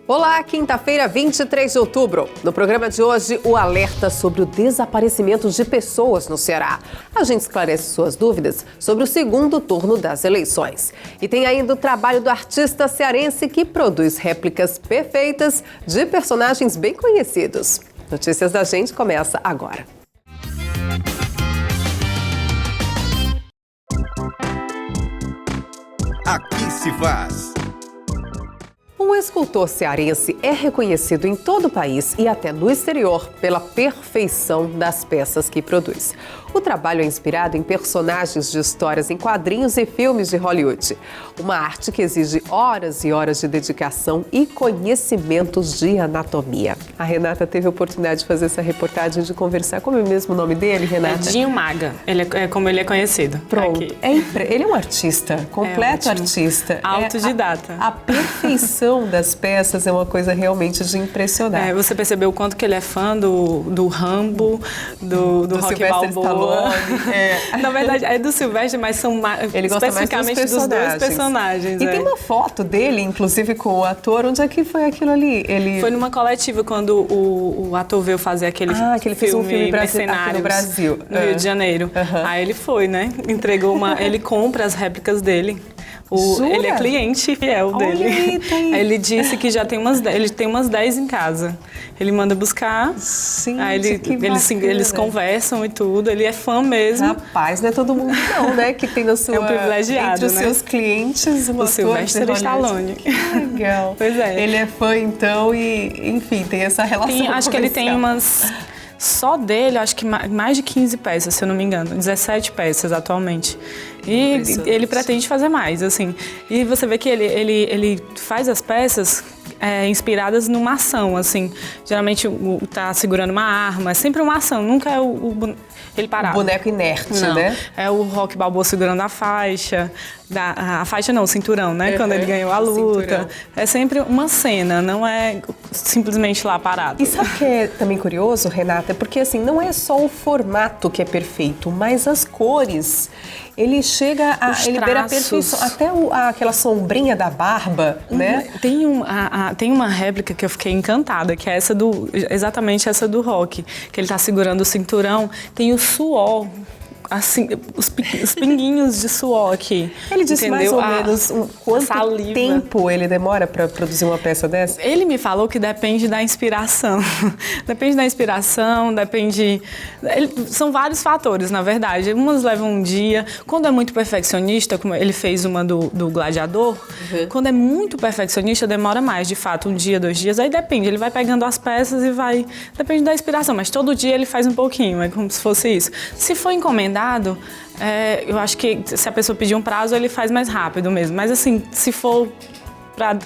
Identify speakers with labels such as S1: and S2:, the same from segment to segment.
S1: Olá, quinta-feira, 23 de outubro. No programa de hoje, o alerta sobre o desaparecimento de pessoas no Ceará. A gente esclarece suas dúvidas sobre o segundo turno das eleições. E tem ainda o trabalho do artista cearense que produz réplicas perfeitas de personagens bem conhecidos. Notícias da Gente começa agora.
S2: Aqui se faz.
S1: O escultor cearense é reconhecido em todo o país e até no exterior pela perfeição das peças que produz. O trabalho é inspirado em personagens de histórias em quadrinhos e filmes de Hollywood. Uma arte que exige horas e horas de dedicação e conhecimentos de anatomia. A Renata teve a oportunidade de fazer essa reportagem, de conversar. Como é mesmo o nome dele, Renata?
S3: É Dinho Maga, é como ele é conhecido.
S1: Pronto, ele é um artista, completo artista.
S3: Autodidata.
S1: A perfeição das peças é uma coisa realmente de impressionar.
S3: Você percebeu o quanto que ele é fã do Rambo, do Rocky Balboa. Na verdade, é do Silvestre, mas são
S1: ele gosta
S3: especificamente
S1: mais
S3: dos dois personagens.
S1: E tem uma foto dele, inclusive, com o ator. Onde é que foi aquilo ali?
S3: Foi numa coletiva, quando o ator veio fazer aquele
S1: que ele fez um filme aqui no Brasil.
S3: No Rio de Janeiro. Aí ele foi, né? Entregou ele compra as réplicas dele. Ele é cliente fiel dele. Aí ele disse que já tem ele tem umas 10 em casa. Ele manda buscar.
S1: Sim,
S3: aí eles conversam e tudo. Ele é fã mesmo.
S1: Rapaz, não é todo mundo não, né? Que tem na sua...
S3: É um privilegiado,
S1: entre os seus clientes,
S3: o Silvestre Stallone.
S1: Que legal.
S3: Pois é.
S1: Ele é fã, então, e enfim, tem essa relação comercial.
S3: Acho que ele tem umas... Só dele, acho que mais de 15 peças, se eu não me engano. 17 peças atualmente. E ele pretende fazer mais, assim. E você vê que ele faz as peças inspiradas numa ação, assim. Geralmente tá segurando uma arma, é sempre uma ação, nunca é ele parado.
S1: O boneco inerte,
S3: não,
S1: né?
S3: É o Rocky Balboa segurando a faixa. A faixa não, o cinturão, né? Quando ele ganhou a luta. Cinturão. É sempre uma cena, não é simplesmente lá parado.
S1: E sabe o que é também curioso, Renata? Porque assim, não é só o formato que é perfeito, mas as cores. Ele chega ele beira a perfeição. Até aquela sombrinha da barba, né?
S3: Tem uma réplica que eu fiquei encantada, que é exatamente essa do Rocky. Que ele tá segurando o cinturão, tem o suor. Assim, os pinguinhos de suor aqui.
S1: Ele disse, entendeu? Mais ou menos quanto
S3: saliva.
S1: Tempo ele demora para produzir uma peça dessa?
S3: Ele me falou que depende da inspiração. Depende da inspiração, são vários fatores, na verdade. Umas levam um dia. Quando é muito perfeccionista, como ele fez uma do Gladiador, quando é muito perfeccionista, demora mais, de fato, 1 dia, 2 dias. Aí depende, ele vai pegando as peças e vai... Depende da inspiração, mas todo dia ele faz um pouquinho, é como se fosse isso. Se for encomendado, eu acho que se a pessoa pedir um prazo, ele faz mais rápido mesmo. Mas assim, se for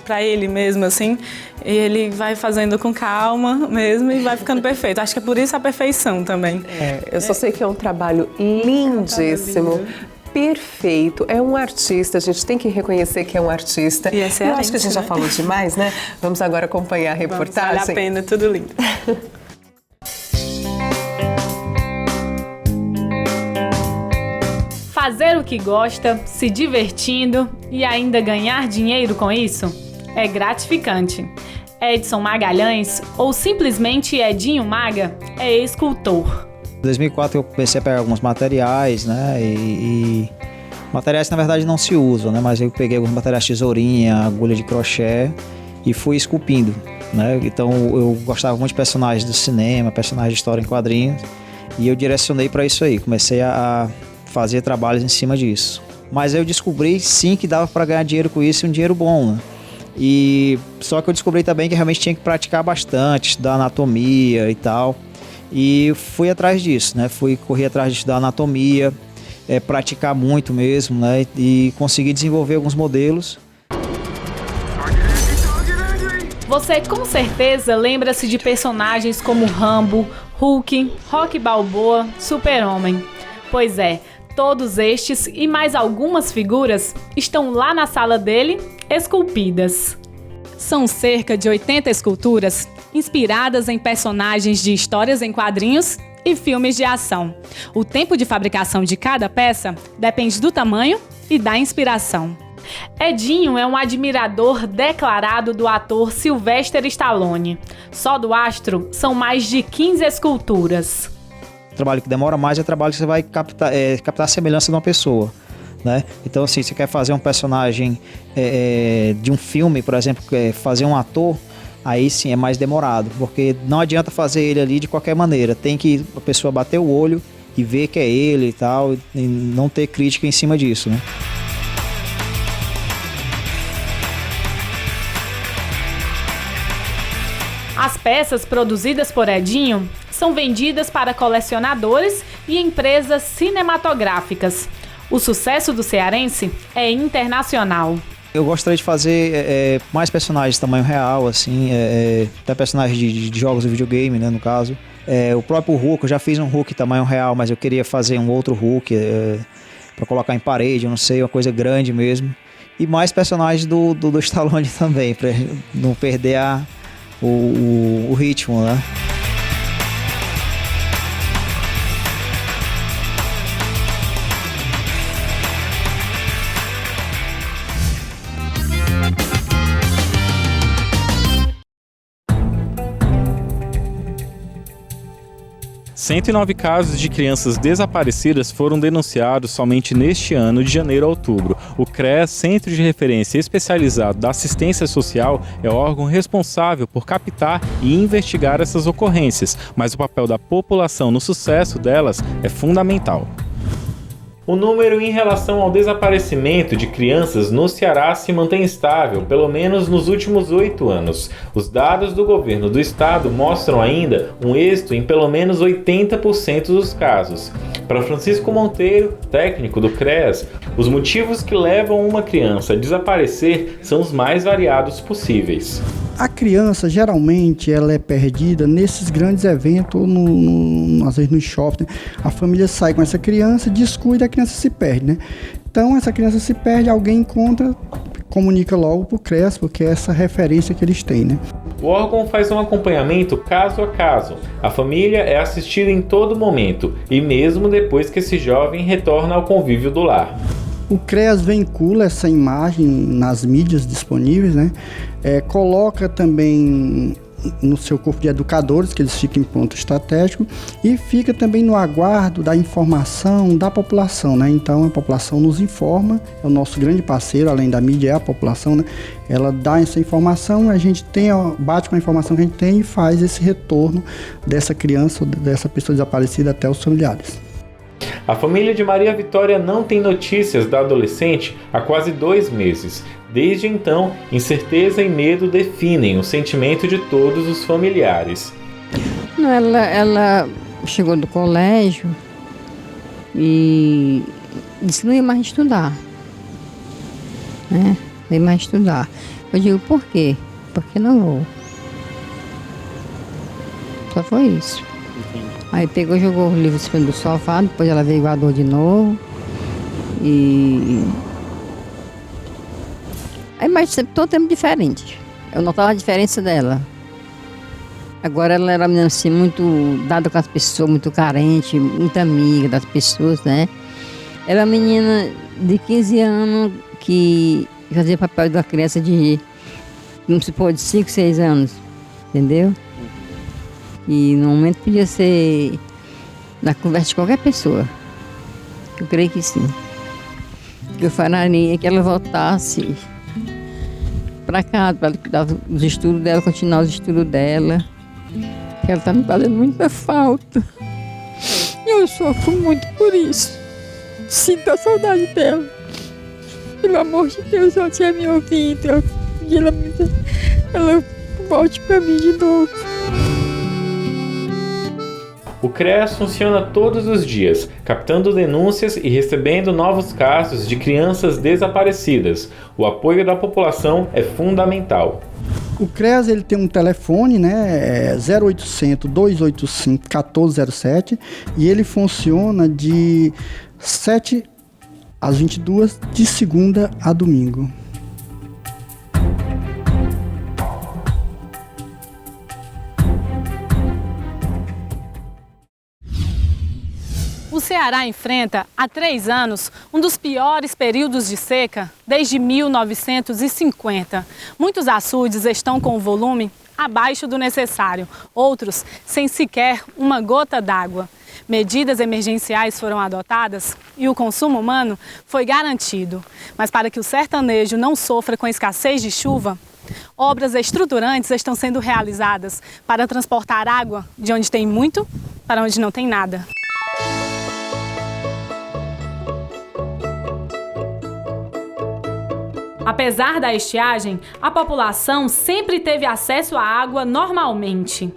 S3: pra ele mesmo, assim, ele vai fazendo com calma mesmo e vai ficando perfeito. Acho que é por isso a perfeição também.
S1: Eu só sei que é um trabalho lindíssimo. Perfeito, é um artista, a gente tem que reconhecer que é um artista.
S3: E eu
S1: acho que a gente já falou demais, né? Vamos agora acompanhar a reportagem.
S3: Vale a pena, tudo lindo.
S4: Fazer o que gosta, se divertindo e ainda ganhar dinheiro com isso é gratificante. Edson Magalhães, ou simplesmente Edinho Maga, é escultor.
S5: Em 2004 eu comecei a pegar alguns materiais, né, e materiais que na verdade não se usam, né, mas eu peguei alguns materiais, tesourinha, agulha de crochê e fui esculpindo, né. Então eu gostava muito de personagens do cinema, personagens de história em quadrinhos, e eu direcionei para isso aí, comecei a fazer trabalhos em cima disso. Mas eu descobri sim que dava para ganhar dinheiro com isso, e um dinheiro bom, né? E só que eu descobri também que realmente tinha que praticar bastante, estudar anatomia e tal. E fui atrás disso, né? Corri atrás de estudar anatomia, praticar muito mesmo, né? E consegui desenvolver alguns modelos.
S4: Você com certeza lembra-se de personagens como Rambo, Hulk, Rocky Balboa, Super-Homem. Pois é, todos estes e mais algumas figuras estão lá na sala dele, esculpidas. São cerca de 80 esculturas inspiradas em personagens de histórias em quadrinhos e filmes de ação. O tempo de fabricação de cada peça depende do tamanho e da inspiração. Edinho é um admirador declarado do ator Sylvester Stallone. Só do astro são mais de 15 esculturas.
S5: O trabalho que demora mais é o trabalho que você vai captar a semelhança de uma pessoa, né? Então, assim, você quer fazer um personagem de um filme, por exemplo, fazer um ator, aí sim é mais demorado, porque não adianta fazer ele ali de qualquer maneira. Tem que a pessoa bater o olho e ver que é ele e tal, e não ter crítica em cima disso, né?
S4: As peças produzidas por Edinho são vendidas para colecionadores e empresas cinematográficas. O sucesso do cearense é internacional.
S5: Eu gostaria de fazer mais personagens de tamanho real, assim, até personagens de jogos de videogame, né, no caso. O próprio Hulk, eu já fiz um Hulk tamanho real, mas eu queria fazer um outro Hulk para colocar em parede, eu não sei, uma coisa grande mesmo. E mais personagens do Stallone também, para não perder o ritmo, né?
S6: Em 109 casos de crianças desaparecidas foram denunciados somente neste ano, de janeiro a outubro. O CREAS, Centro de Referência Especializado da Assistência Social, é o órgão responsável por captar e investigar essas ocorrências, mas o papel da população no sucesso delas é fundamental. O número em relação ao desaparecimento de crianças no Ceará se mantém estável, pelo menos nos últimos 8 anos. Os dados do governo do estado mostram ainda um êxito em pelo menos 80% dos casos. Para Francisco Monteiro, técnico do CREAS, os motivos que levam uma criança a desaparecer são os mais variados possíveis.
S7: A criança, geralmente, ela é perdida nesses grandes eventos, às vezes no shopping, né? A família sai com essa criança, descuida, a criança se perde, né? Então, essa criança se perde, alguém encontra, comunica logo para o CREAS, porque é essa referência que eles têm, né?
S6: O órgão faz um acompanhamento caso a caso. A família é assistida em todo momento, e mesmo depois que esse jovem retorna ao convívio do lar.
S7: O CREAS vincula essa imagem nas mídias disponíveis, né? Coloca também no seu corpo de educadores, que eles ficam em ponto estratégico, e fica também no aguardo da informação da população, né? Então a população nos informa, é o nosso grande parceiro, além da mídia, é a população, né? Ela dá essa informação, a gente bate com a informação que a gente tem e faz esse retorno dessa criança, dessa pessoa desaparecida até os familiares.
S6: A família de Maria Vitória não tem notícias da adolescente há quase 2 meses. Desde então, incerteza e medo definem o sentimento de todos os familiares.
S8: Não, ela chegou do colégio e disse que não ia mais estudar. Né? Não ia mais estudar. Eu digo, por quê? Porque não vou. Só foi isso. Aí pegou e jogou o livro em cima do sofá, depois ela veio e guardou de novo. Aí, mas sempre todo tempo diferente. Eu notava a diferença dela. Agora ela era uma menina assim, muito dada com as pessoas, muito carente, muito amiga das pessoas, né? Era uma menina de 15 anos que fazia papel da criança de, não se pôde, 5, 6 anos, entendeu? E no momento podia ser na conversa de qualquer pessoa. Eu creio que sim. Eu falaria que ela voltasse para cá, para cuidar dos estudos dela, continuar os estudos dela. Que ela está me fazendo muita falta. Eu sofro muito por isso. Sinto a saudade dela. Pelo amor de Deus, ela tinha me ouvido. E ela volte para mim de novo.
S6: O CREAS funciona todos os dias, captando denúncias e recebendo novos casos de crianças desaparecidas. O apoio da população é fundamental.
S7: O CREAS ele tem um telefone, né, 0800 285 1407, e ele funciona de 7 às 22, de segunda a domingo.
S4: O Ceará enfrenta, há 3 anos, um dos piores períodos de seca desde 1950. Muitos açudes estão com o volume abaixo do necessário, outros sem sequer uma gota d'água. Medidas emergenciais foram adotadas e o consumo humano foi garantido. Mas para que o sertanejo não sofra com a escassez de chuva, obras estruturantes estão sendo realizadas para transportar água de onde tem muito para onde não tem nada. Apesar da estiagem, a população sempre teve acesso à água normalmente.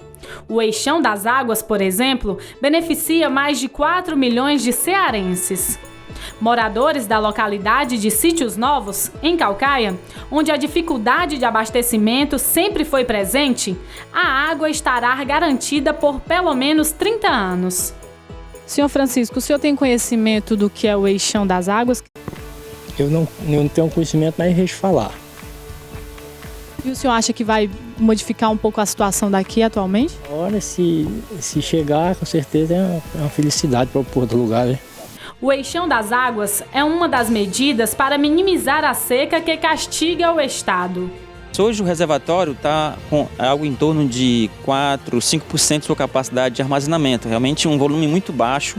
S4: O Eixão das Águas, por exemplo, beneficia mais de 4 milhões de cearenses. Moradores da localidade de Sítios Novos, em Caucaia, onde a dificuldade de abastecimento sempre foi presente, a água estará garantida por pelo menos 30 anos. Senhor Francisco, o senhor tem conhecimento do que é o Eixão das Águas?
S9: Eu não tenho conhecimento, mas deixa eu falar.
S4: E o senhor acha que vai modificar um pouco a situação daqui atualmente?
S9: Olha, se chegar, com certeza é uma felicidade para o povo do lugar, né?
S4: O Eixão das Águas é uma das medidas para minimizar a seca que castiga o estado.
S10: Hoje o reservatório está com algo em torno de 4, 5% de sua capacidade de armazenamento, realmente um volume muito baixo.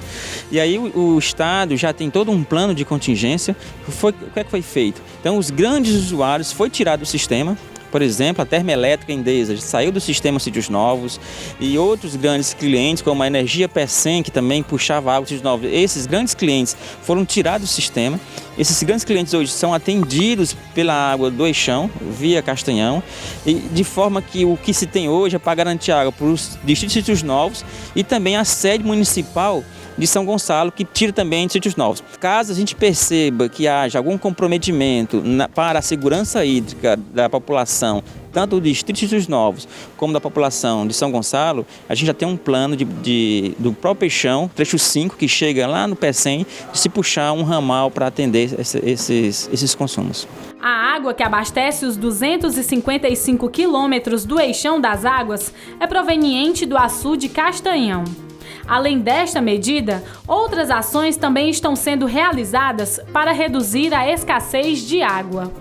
S10: E aí o Estado já tem todo um plano de contingência. O que é que foi feito? Então os grandes usuários foi tirado do sistema. Por exemplo, a termoelétrica Endesa saiu do sistema Sítios Novos e outros grandes clientes, como a Energia Pecém, que também puxava água dos Sítios Novos, esses grandes clientes foram tirados do sistema. Esses grandes clientes hoje são atendidos pela água do Eixão, via Castanhão, e de forma que o que se tem hoje é para garantir água para os distritos Sítios Novos e também a sede municipal de São Gonçalo, que tira também de Sítios Novos. Caso a gente perceba que haja algum comprometimento para a segurança hídrica da população, tanto do distrito de Sítios Novos como da população de São Gonçalo, a gente já tem um plano do próprio Eixão, trecho 5, que chega lá no Pecém, de se puxar um ramal para atender esses consumos.
S4: A água que abastece os 255 quilômetros do Eixão das Águas é proveniente do açude Castanhão. Além desta medida, outras ações também estão sendo realizadas para reduzir a escassez de água.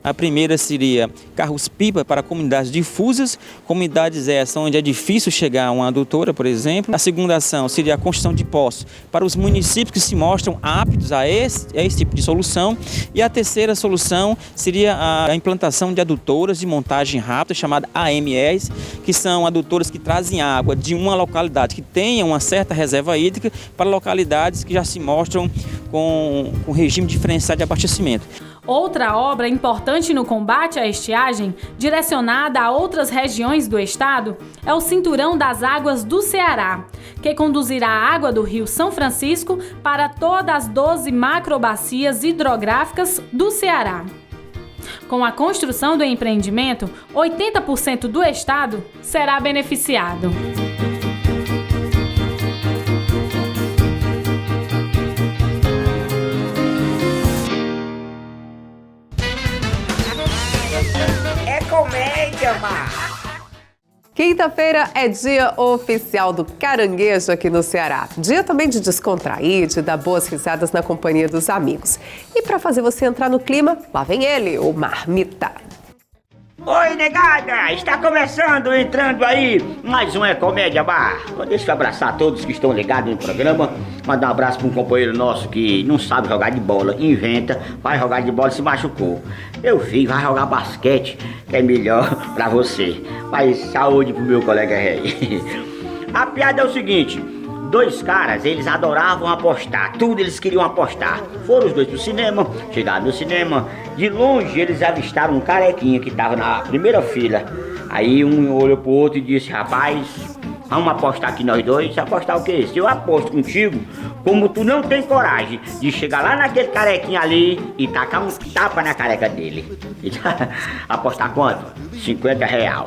S10: A primeira seria carros-pipa para comunidades difusas, comunidades essas onde é difícil chegar a uma adutora, por exemplo. A segunda ação seria a construção de poços para os municípios que se mostram aptos a esse tipo de solução. E a terceira solução seria a implantação de adutoras de montagem rápida, chamada AMRs, que são adutoras que trazem água de uma localidade que tenha uma certa reserva hídrica para localidades que já se mostram com regime diferenciado de abastecimento.
S4: Outra obra importante no combate à estiagem, direcionada a outras regiões do estado, é o Cinturão das Águas do Ceará, que conduzirá a água do Rio São Francisco para todas as 12 macrobacias hidrográficas do Ceará. Com a construção do empreendimento, 80% do estado será beneficiado.
S1: Quinta-feira é dia oficial do caranguejo aqui no Ceará. Dia também de descontrair, de dar boas risadas na companhia dos amigos. E para fazer você entrar no clima, lá vem ele, o Marmita.
S11: Oi, negada! Está começando, entrando aí, mais um Comédia Bar. Deixa eu abraçar todos que estão ligados no programa. Mandar um abraço para um companheiro nosso que não sabe jogar de bola, inventa, vai jogar de bola e se machucou. Eu vi, vai jogar basquete, que é melhor para você. Mas saúde pro meu colega rei. A piada é o seguinte: 2 caras, eles adoravam apostar, tudo eles queriam apostar. Foram os 2 pro cinema, chegaram no cinema, de longe eles avistaram um carequinha que tava na primeira fila. Aí um olhou pro outro e disse: rapaz, vamos apostar aqui nós 2? Apostar o quê? Se eu aposto contigo, como tu não tem coragem de chegar lá naquele carequinha ali e tacar um tapa na careca dele. Apostar quanto? R$50.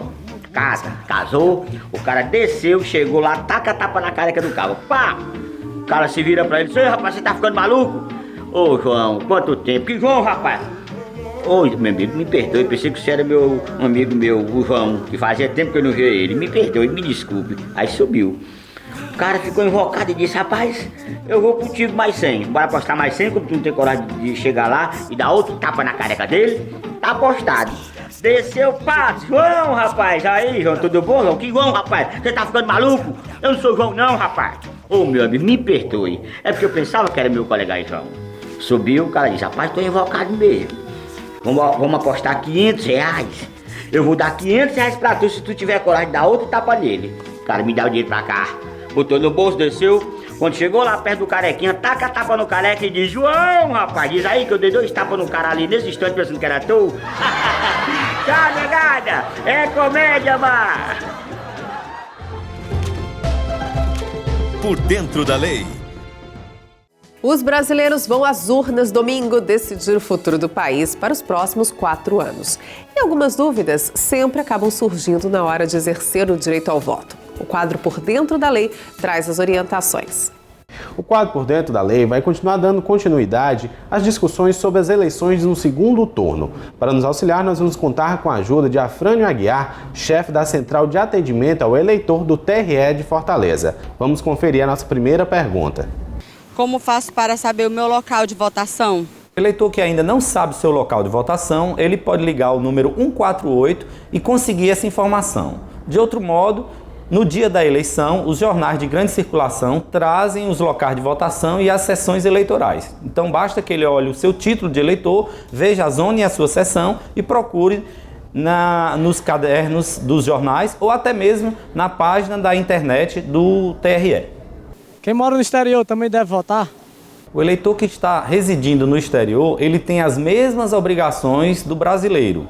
S11: Casou, o cara desceu, chegou lá, taca a tapa na careca do cara. Pá! O cara se vira pra ele: ei, rapaz, você tá ficando maluco? Ô, João, quanto tempo? Que João, rapaz? Ô, meu amigo, me perdoe, pensei que você era um amigo meu, o João, que fazia tempo que eu não via ele. Me perdoe, me desculpe. Aí subiu. O cara ficou invocado e disse, rapaz, eu vou contigo mais 100. Bora apostar mais 100, como tu não tem coragem de chegar lá e dar outro tapa na careca dele. Tá apostado. Desceu pra João, rapaz. Aí, João, tudo bom, João? Que João, rapaz? Você tá ficando maluco? Eu não sou João não, rapaz. Ô, meu amigo, me perdoe. É porque eu pensava que era meu colega aí, João. Subiu, o cara disse, rapaz, tô invocado mesmo. Vamos apostar 500 reais. Eu vou dar 500 reais pra tu se tu tiver coragem de dar outro tapa nele. O cara me dá o dinheiro pra cá. Botou no bolso, desceu. Quando chegou lá perto do carequinha, taca a tapa no careca e diz, João, rapaz, diz aí que eu dei 2 tapas no cara ali nesse instante pensando que era tu. Tchau, negada. É comédia, mar.
S2: Por dentro da lei.
S1: Os brasileiros vão às urnas domingo decidir o futuro do país para os próximos 4 anos. E algumas dúvidas sempre acabam surgindo na hora de exercer o direito ao voto. O quadro Por Dentro da Lei traz as orientações.
S12: O quadro Por Dentro da Lei vai continuar dando continuidade às discussões sobre as eleições no segundo turno. Para nos auxiliar, nós vamos contar com a ajuda de Afrânio Aguiar, chefe da Central de Atendimento ao Eleitor do TRE de Fortaleza. Vamos conferir a nossa primeira pergunta.
S13: Como faço para saber o meu local de votação?
S14: O eleitor que ainda não sabe o seu local de votação, ele pode ligar o número 148 e conseguir essa informação. De outro modo, no dia da eleição, os jornais de grande circulação trazem os locais de votação e as sessões eleitorais. Então basta que ele olhe o seu título de eleitor, veja a zona e a sua sessão e procure nos cadernos dos jornais ou até mesmo na página da internet do TRE.
S9: Quem mora no exterior também deve votar?
S14: O eleitor que está residindo no exterior, ele tem as mesmas obrigações do brasileiro.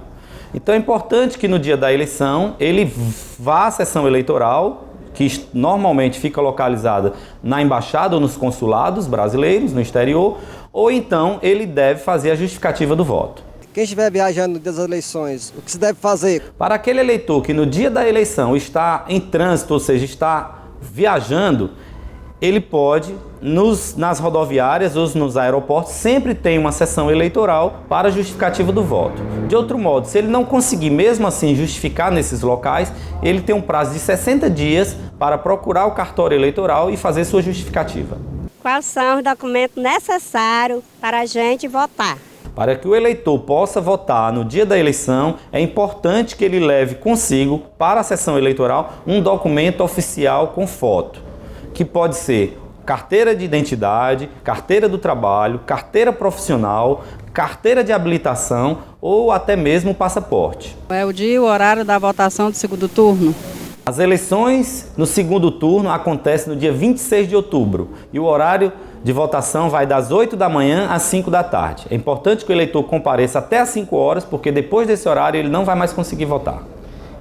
S14: Então é importante que no dia da eleição ele vá à sessão eleitoral, que normalmente fica localizada na embaixada ou nos consulados brasileiros no exterior, ou então ele deve fazer a justificativa do voto.
S15: Quem estiver viajando no dia das eleições, o que se deve fazer?
S14: Para aquele eleitor que no dia da eleição está em trânsito, ou seja, está viajando, ele pode, nas rodoviárias ou nos aeroportos, sempre tem uma sessão eleitoral para a justificativa do voto. De outro modo, se ele não conseguir mesmo assim justificar nesses locais, ele tem um prazo de 60 dias para procurar o cartório eleitoral e fazer sua justificativa.
S16: Quais são os documentos necessários para a gente votar?
S14: Para que o eleitor possa votar no dia da eleição, é importante que ele leve consigo, para a sessão eleitoral, um documento oficial com foto, que pode ser carteira de identidade, carteira do trabalho, carteira profissional, carteira de habilitação ou até mesmo passaporte.
S13: É o dia e o horário da votação do segundo turno?
S14: As eleições no segundo turno acontecem no dia 26 de outubro e o horário de votação vai das 8 da manhã às 5 da tarde. É importante que o eleitor compareça até às 5 horas, porque depois desse horário ele não vai mais conseguir votar.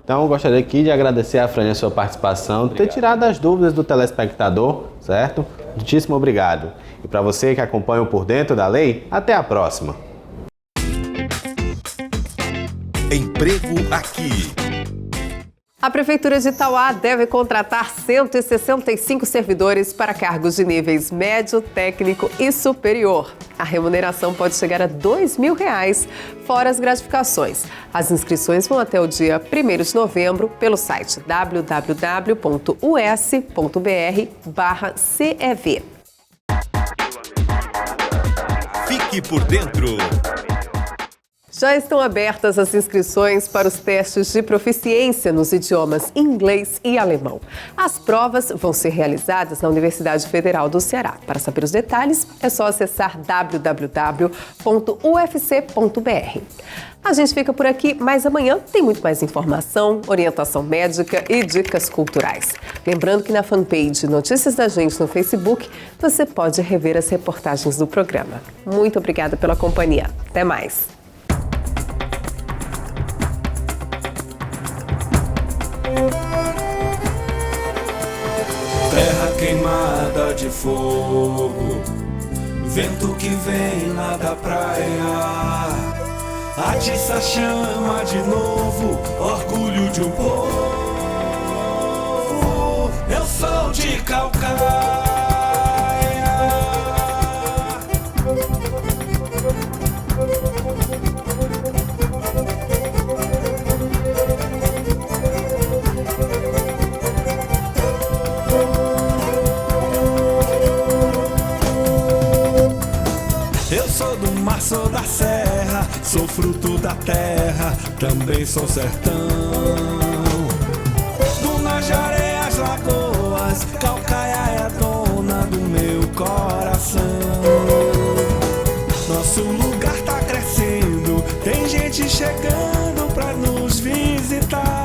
S12: Então, eu gostaria aqui de agradecer a Fran a sua participação, ter tirado as dúvidas do telespectador, certo? Muitíssimo obrigado. E para você que acompanha o Por Dentro da Lei, até a próxima.
S2: Emprego Aqui.
S1: A Prefeitura de Itauá deve contratar 165 servidores para cargos de níveis médio, técnico e superior. A remuneração pode chegar a R$ 2.000, fora as gratificações. As inscrições vão até o dia 1º de novembro pelo site www.us.br/CEV.
S2: Fique por dentro.
S1: Já estão abertas as inscrições para os testes de proficiência nos idiomas inglês e alemão. As provas vão ser realizadas na Universidade Federal do Ceará. Para saber os detalhes, é só acessar www.ufc.br. A gente fica por aqui, mas amanhã tem muito mais informação, orientação médica e dicas culturais. Lembrando que na fanpage Notícias da Gente no Facebook, você pode rever as reportagens do programa. Muito obrigada pela companhia. Até mais.
S17: Terra queimada de fogo, vento que vem lá da praia, atiça a chama de novo, orgulho de um povo. Eu sou de Calcaia. mar, sou da serra, sou fruto da terra, também sou sertão. Dunas, areias, lagoas, Calcaia é a dona do meu coração. Nosso lugar tá crescendo, tem gente chegando pra nos visitar.